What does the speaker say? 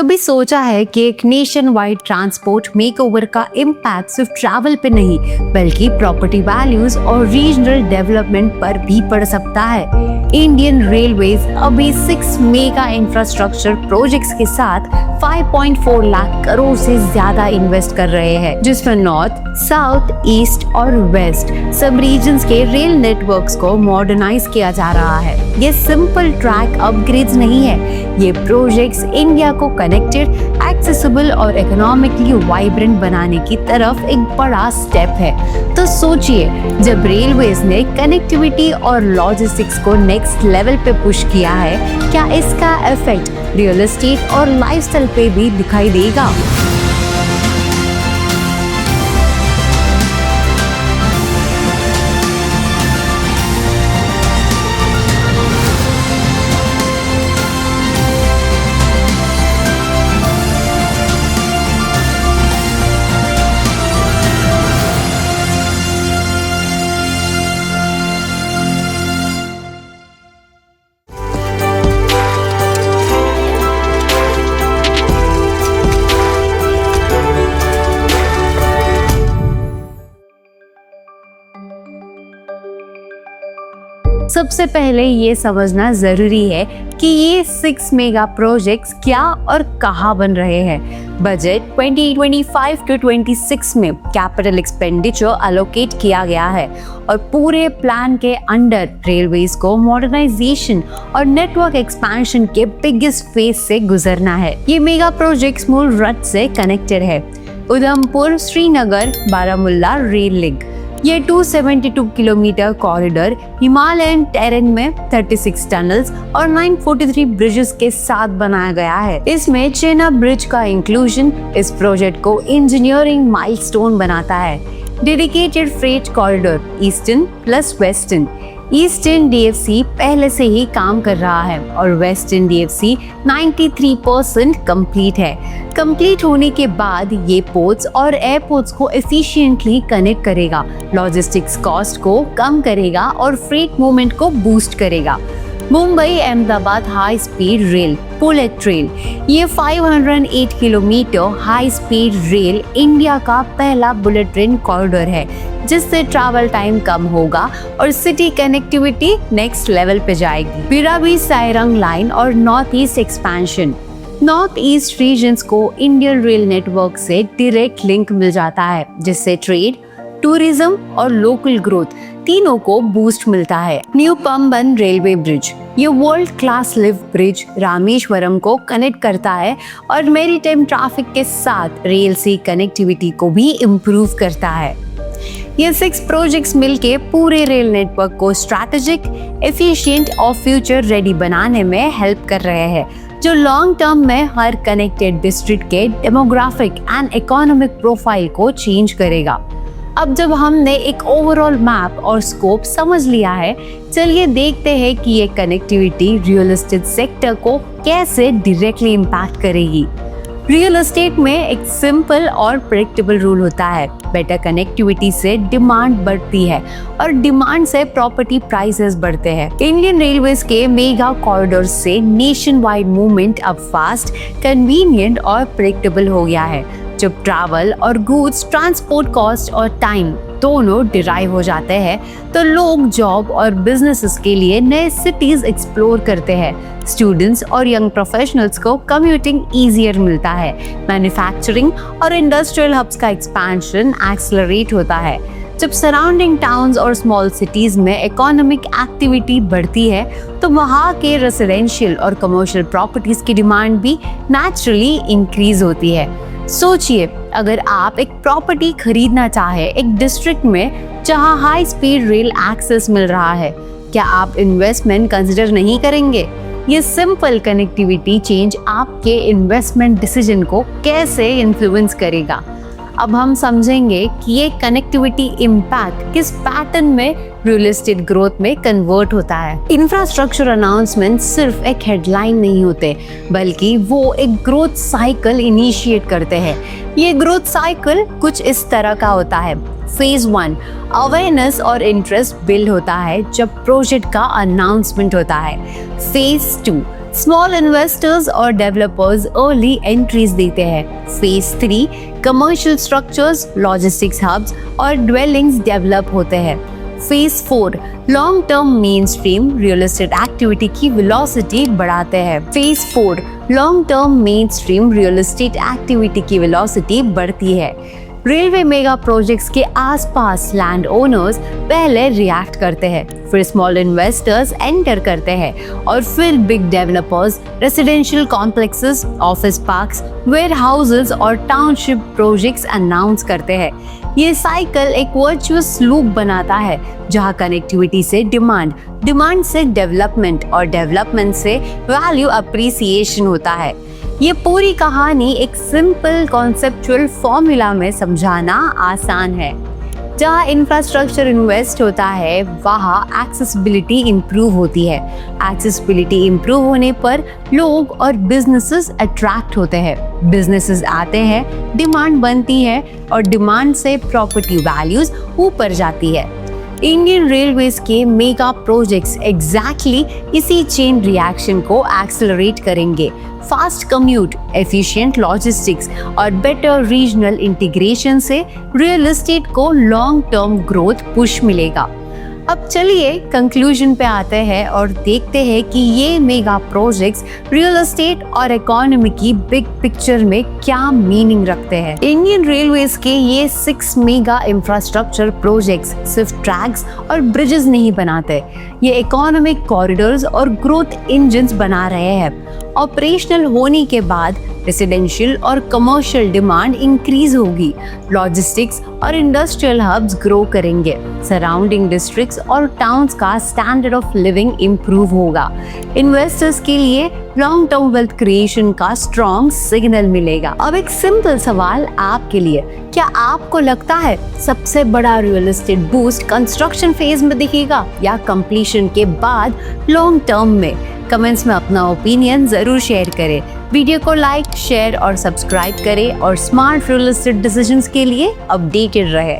कभी सोचा है कि एक नेशन वाइड ट्रांसपोर्ट मेकओवर का इम्पैक्ट सिर्फ ट्रैवल पे नहीं बल्कि प्रॉपर्टी वैल्यूज और रीजनल डेवलपमेंट पर भी पड़ सकता है। इंडियन रेलवेज अभी 6 मेगा इंफ्रास्ट्रक्चर प्रोजेक्ट्स के साथ 5.4 लाख करोड़ से ज्यादा इन्वेस्ट कर रहे हैं, जिसमें नॉर्थ, साउथ, ईस्ट और वेस्ट सब रीजन्स के रेल नेटवर्क्स को मॉडर्नाइज किया जा रहा है। ये सिंपल ट्रैक अपग्रेड्स नहीं है, ये प्रोजेक्ट्स इंडिया को कनेक्टेड, एक्सेसिबल और इकोनॉमिकली वाइब्रेंट बनाने की तरफ एक बड़ा स्टेप है। तो सोचिए, जब रेलवेज ने कनेक्टिविटी और लॉजिस्टिक्स को नेक्स्ट लेवल पे पुश किया है, क्या इसका इफेक्ट रियल एस्टेट और लाइफस्टाइल पे भी दिखाई देगा? सबसे पहले ये समझना जरूरी है कि ये 6 मेगा प्रोजेक्ट्स क्या और कहाँ बन रहे हैं। बजट 2025 टू 26 में कैपिटल एक्सपेंडिचर एलोकेट किया गया है और पूरे प्लान के अंडर रेलवेज को मॉडर्नाइजेशन और नेटवर्क एक्सपेंशन के बिगेस्ट फेज से गुजरना है। ये मेगा प्रोजेक्ट्स मूल रथ से कनेक्टेड है। उधमपुर श्रीनगर बारामुल्ला रेल लिंक, ये 272 किलोमीटर कॉरिडोर हिमालयन टेरेन में 36 टनल्स और 943 ब्रिजेस के साथ बनाया गया है। इसमें चेनाब ब्रिज का इंक्लूजन इस प्रोजेक्ट को इंजीनियरिंग माइलस्टोन बनाता है। Dedicated freight corridor eastern plus western, eastern DFC पहले से ही काम कर रहा है और वेस्टर्न डीएफसी 93% कंप्लीट है। कंप्लीट होने के बाद ये पोर्ट्स और एयरपोर्ट्स को एफिशिएंटली कनेक्ट करेगा, लॉजिस्टिक्स कॉस्ट को कम करेगा और फ्रेट मूवमेंट को बूस्ट करेगा। Mumbai Ahmedabad high speed rail bullet train, ये 508 kilometre high speed rail India का पहला बुलेट ट्रेन कॉरिडोर है, जिससे ट्रैवल टाइम कम होगा और सिटी कनेक्टिविटी नेक्स्ट लेवल पे जाएगी। पिरावी सायरंग लाइन और north east expansion, north east regions को इंडियन रेल नेटवर्क से डायरेक्ट लिंक मिल जाता है, जिससे ट्रेड, टूरिज्म और लोकल ग्रोथ तीनों को बूस्ट मिलता है। न्यू पंबन रेलवे ब्रिज, ये world class lift bridge Rameswaram को कनेक्ट करता है और मैरीटाइम ट्रैफिक के साथ रेल सी कनेक्टिविटी को भी इम्प्रूव करता है। ये 6 प्रोजेक्ट्स मिलके पूरे रेल नेटवर्क को स्ट्रैटेजिक, एफिशिएंट और फ्यूचर रेडी बनाने में हेल्प कर रहे हैं, जो लॉन्ग टर्म में हर कनेक्टेड डिस्ट्रिक्ट के डेमोग्राफिक एंड इकोनॉमिक प्रोफाइल को चेंज करेगा। अब जब हमने एक ओवरऑल मैप और स्कोप समझ लिया है, चलिए देखते हैं कि ये कनेक्टिविटी रियल एस्टेट सेक्टर को कैसे डायरेक्टली इम्पैक्ट करेगी। रियल एस्टेट में एक सिंपल और प्रेडिक्टेबल रूल होता है, बेटर कनेक्टिविटी से डिमांड बढ़ती है और डिमांड से प्रॉपर्टी प्राइसेस बढ़ते हैं। इंडियन रेलवेज के मेगा कॉरिडोर से नेशन वाइड मूवमेंट अब फास्ट, कन्वीनियंट और प्रेडिक्टेबल हो गया है। जब ट्रैवल और गुड्स ट्रांसपोर्ट कॉस्ट और टाइम दोनों डिराइव हो जाते हैं, तो लोग जॉब और बिजनेसेस के लिए नए सिटीज एक्सप्लोर करते हैं। स्टूडेंट्स और यंग प्रोफेशनल्स को कम्यूटिंग ईजियर मिलता है। मैन्युफैक्चरिंग और इंडस्ट्रियल हब्स का एक्सपेंशन एक्सेलरेट होता है। जब सराउंडिंग टाउन्स और स्मॉल सिटीज में इकोनॉमिक एक्टिविटी बढ़ती है, तो वहाँ के रेसिडेंशियल और कमर्शियल प्रॉपर्टीज की डिमांड भी नेचुरली इंक्रीज होती है। सोचिए, अगर आप एक प्रॉपर्टी खरीदना चाहे एक डिस्ट्रिक्ट में जहां हाई स्पीड रेल एक्सेस मिल रहा है, क्या आप इन्वेस्टमेंट कंसिडर नहीं करेंगे? ये सिंपल कनेक्टिविटी चेंज आपके इन्वेस्टमेंट डिसीजन को कैसे इन्फ्लुएंस करेगा। अब हम समझेंगे कि ये कनेक्टिविटी इम्पैक्ट किस पैटर्न में रियल एस्टेट ग्रोथ में कन्वर्ट होता है। इंफ्रास्ट्रक्चर अनाउंसमेंट सिर्फ एक हेडलाइन नहीं होते, बल्कि वो एक ग्रोथ साइकिल इनिशिएट करते हैं। ये ग्रोथ साइकिल कुछ इस तरह का होता है। फेज 1 अवेयरनेस और इंटरेस्ट बिल्ड होता है जब प्रोजेक्ट का अनाउंसमेंट होता है। फेज 2 स्मॉल इन्वेस्टर्स और डेवलपर्स अर्ली एंट्रीज देते हैं। Phase 3 commercial structures, logistics hubs और ड्वेलिंग्स डेवलप होते हैं। Phase 4 long term mainstream real estate activity की वेलोसिटी बढ़ाते हैं। Phase 4 long term mainstream real estate activity की वेलोसिटी बढ़ती है। रेलवे मेगा प्रोजेक्ट्स के आसपास लैंड ओनर्स पहले रिएक्ट करते हैं, फिर स्मॉल इन्वेस्टर्स एंटर करते हैं और फिर big developers residential complexes, office parks, warehouses और टाउनशिप प्रोजेक्ट्स अनाउंस करते हैं। ये साइकिल एक वर्चुअस लूप बनाता है जहां कनेक्टिविटी से डिमांड से डेवलपमेंट और डेवलपमेंट से वैल्यू अप्रिसिएशन होता है। ये पूरी कहानी एक सिंपल कॉन्सेप्चुअल फॉर्मूला में समझाना आसान है। जहाँ इंफ्रास्ट्रक्चर इन्वेस्ट होता है वहाँ एक्सेसिबिलिटी इम्प्रूव होती है। एक्सेसिबिलिटी इम्प्रूव होने पर लोग और बिजनेसेस अट्रैक्ट होते हैं, बिजनेसेस आते हैं, डिमांड बनती है और डिमांड से प्रॉपर्टी वैल्यूज ऊपर जाती है। इंडियन रेलवेज के मेगा प्रोजेक्ट्स एग्जैक्टली इसी चेन रिएक्शन को एक्सेलरेट करेंगे। फास्ट कम्यूट, एफिशिएंट लॉजिस्टिक्स और बेटर रीजनल इंटीग्रेशन से रियल एस्टेट को लॉन्ग टर्म ग्रोथ पुश मिलेगा। अब चलिए कंक्लूजन पे आते हैं और देखते हैं कि ये मेगा प्रोजेक्ट्स रियल एस्टेट और इकोनॉमी की बिग पिक्चर में क्या मीनिंग रखते हैं। इंडियन रेलवेज के ये 6 मेगा इंफ्रास्ट्रक्चर प्रोजेक्ट्स सिर्फ ट्रैक्स और ब्रिजेस नहीं बनाते, ये इकोनॉमिक कॉरिडोर्स और ग्रोथ इंजन्स बना रहे हैं। ऑपरेशनल होने के बाद रेसिडेंशियल और कमर्शियल डिमांड इंक्रीज होगी, लॉजिस्टिक्स और इंडस्ट्रियल हब्स ग्रो करेंगे, सराउंडिंग डिस्ट्रिक्ट्स और टाउन्स का स्टैंडर्ड ऑफ लिविंग इंप्रूव होगा। इन्वेस्टर्स के लिए लॉन्ग टर्म वेल्थ क्रिएशन का स्ट्रॉन्ग सिग्नल मिलेगा। अब एक सिंपल सवाल आपके लिए, क्या आपको लगता है सबसे बड़ा real estate boost construction phase में दिखेगा या कंप्लीशन के बाद लॉन्ग टर्म में? कमेंट्स में अपना ओपिनियन जरूर शेयर करें। वीडियो को लाइक, शेयर और सब्सक्राइब करें और स्मार्ट रियल एस्टेट डिसीजंस के लिए अपडेटेड रहे।